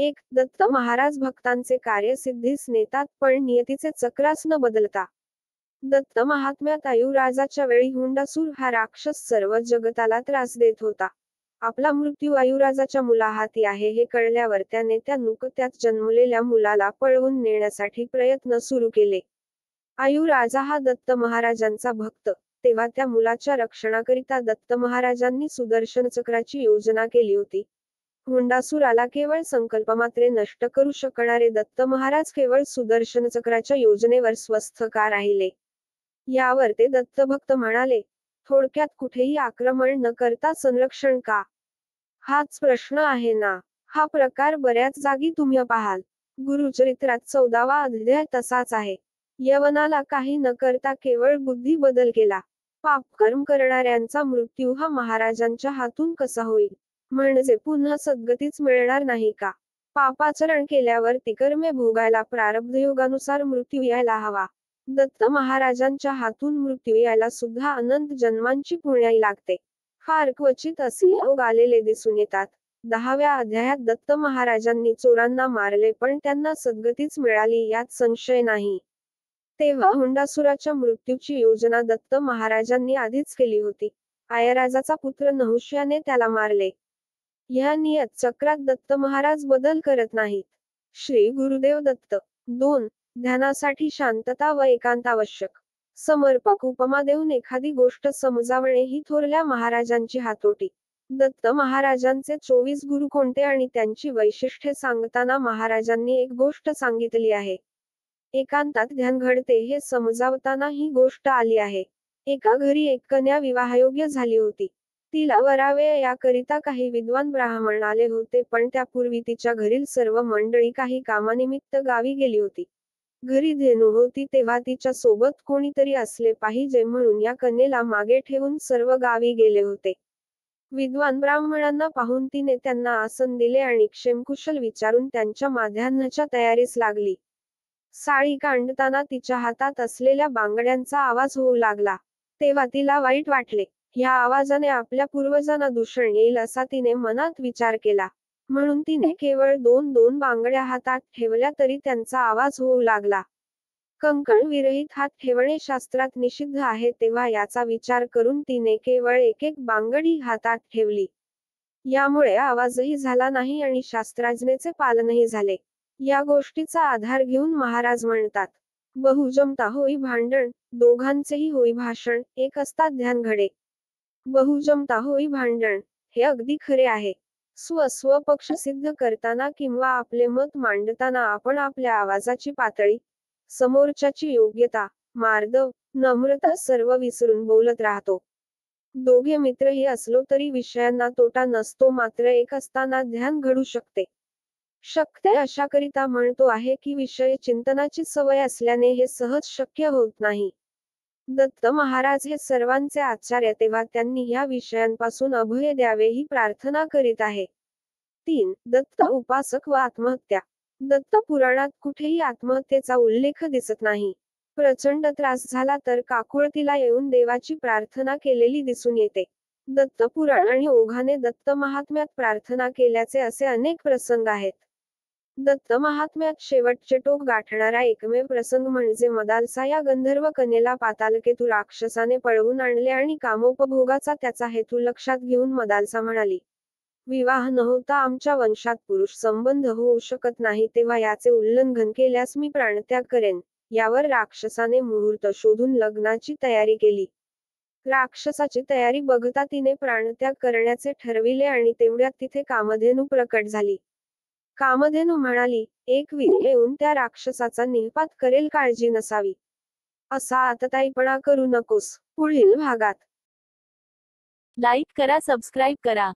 एक दत्त महाराज भक्तांचे कार्य सिद्धीस नेतात, पण नियतीचे चक्रास न बदलता. दत्त महात्म्यात आयुराजाच्या वेळी हुंडासूर हा राक्षस सर्व जगताला त्रास देत होता. आपला मृत्यू आयुराजाच्या मुलाहाती आहे हे कळल्यावर त्याने त्या नुकत्याच जन्मलेल्या मुलाला पळवून नेण्यासाठी प्रयत्न सुरू केले. आयुराजा हा दत्त महाराजांचा भक्त, तेव्हा त्या मुलाच्या रक्षणाकरिता दत्त महाराजांनी सुदर्शन चक्राची योजना केली होती. हुंडासुराला केवळ संकल्पमात्रे नष्ट करू शकणारे दत्त महाराज केवळ सुदर्शन चक्राच्या योजनेवर स्वस्थ का राहिले? यावर ते दत्तभक्त म्हणाले, थोडक्यात कुठेही आक्रमण न करता संरक्षण का? हाच प्रश्न आहे ना. हा प्रकार बऱ्याच जागी तुम्ही पाहाल. गुरुचरित्रात 14वा अध्याय तसाच आहे. यवनाला काही न करता केवळ बुद्धी बदल केला. पापकर्म करणाऱ्यांचा मृत्यू हा महाराजांच्या हातून कसा होईल? म्हणजे पुन्हा सद्गतीच मिळणार नाही का? पापाचरण केल्यावर ती कर्मे भोगायला प्रारब्धयोगानुसार मृत्यू यायला हवा. दत्त महाराजांच्या हातून मृत्यू यायला सुद्धा अनंत जन्मांची पुण्याई लागते. फार क्वचित असे योग आलेले दिसून येतात. 10व्या अध्यायात दत्त महाराजांनी चोरांना मारले पण त्यांना सद्गतीच मिळाली यात संशय नाही. तेव्हा हुंडासुराच्या मृत्यूची योजना दत्त महाराजांनी आधीच केली होती. आयराजाचा पुत्र नहुष्याने त्याला मारले. ह्या नियत चक्रात दत्त महाराज बदल करत नाहीत. श्री गुरुदेव दत्त. 2. ध्यानासाठी शांतता व एकांत आवश्यक. समर्पक उपमा देऊन एखादी गोष्ट समजावणे ही थोरल्या महाराजांची हातोटी. दत्त महाराजांचे 24 गुरु कोणते आणि त्यांची वैशिष्ट्ये सांगताना महाराजांनी एक गोष्ट सांगितली आहे. एकांतात ध्यान घडते हे समजावताना ही गोष्ट आली आहे. एका घरी एक कन्या विवाहयोग्य झाली होती. तिला वरावे याकरिता काही विद्वान ब्राह्मण आले होते, पण त्यापूर्वी तिच्या घरील सर्व मंडळी काही कामानिमित्त गावी गेली होती. घरी धेनू होती तेव्हा तिच्या सोबत कोणीतरी असले पाहिजे म्हणून या कन्येला मागे ठेवून सर्व गावी गेले होते. विद्वान ब्राह्मणांना पाहून तिने त्यांना आसन दिले आणि क्षेमकुशल विचारून त्यांच्या माध्यान्हाच्या तयारीस लागली. साडी कांडताना तिच्या हातात असलेल्या बांगड्यांचा आवाज होऊ लागला. तेव्हा तिला वाईट वाटले. ह्या आवाजाने आपल्या पूर्वजांना दूषण येईल असा तिने मनात विचार केला. म्हणून तिने केवळ 2 बांगड्या हातात ठेवल्या तरी त्यांचा आवाज होऊ लागला. कंकण विरहित हात ठेवणे शास्त्रात निषिद्ध आहे, तेव्हा याचा विचार करून तिने केवळ एक बांगडी हातात ठेवली. यामुळे आवाजही झाला नाही आणि शास्त्राज्ञेचे पालनही झाले. या गोष्टीचा आधार घेऊन महाराज म्हणतात, बहुजमता होई भांडण, दोघांचेही होई भाषण, एक असता ध्यान घडे. बहुजमता होई भांडण, हे अगदी खरे आहे. स्वपक्ष सिद्ध करताना किंवा आपले मत मांडताना आपण आपल्या आवाजाची पातळी, समोरच्याची योग्यता, मार्दव, नम्रता सर्व विसरून बोलत राहतो. दोघे मित्रही असलो तरी विषयांना तोटा नसतो, मात्र एक असताना ध्यान घडू शकते. शक्य अशाकरिता म्हणतो आहे की विषय चिंतनाची सवय असल्याने हे सहज शक्य होत नाही. दत्त महाराज हे सर्वांचे आचार्य, तेव्हा त्यांनी ह्या विषयांपासून अभय द्यावे ही प्रार्थना करीत आहे. 3. दत्त उपासक व आत्महत्या. दत्त पुराणात कुठेही आत्महत्येचा उल्लेख दिसत नाही. प्रचंड त्रास झाला तर काकुळतीला येऊन देवाची प्रार्थना केलेली दिसून येते. दत्त पुराण आणि ओघाने दत्त महात्म्यात प्रार्थना केल्याचे असे अनेक प्रसंग आहेत. दत्त महात्म्यात शेवटचे टोक गाठणारा एकमेव प्रसंग म्हणजे मदालसा या गंधर्व कन्येला पातालकेतू राक्षसाने पळवून आणले आणि कामोपभोगाचा त्याचा हेतू लक्षात घेऊन मदालसा म्हणाली, विवाह न होता आमच्या वंशात पुरुष संबंध होऊ शकत नाही, तेव्हा याचे उल्लंघन केल्यास मी प्राणत्याग करेन. यावर राक्षसाने मुहूर्त शोधून लग्नाची तयारी केली. राक्षसाची तयारी बघता तिने प्राणत्याग करण्याचे ठरविले आणि तेवढ्यात तिथे कामधेनू प्रकट झाली. कामधेनू म्हणाली, एक वीर येऊन त्या राक्षसाचा निःपात करेल, काळजी नसावी. असा आतताईपणा करू नकोस. पुढील भागात लाईक करा, सबस्क्राईब करा.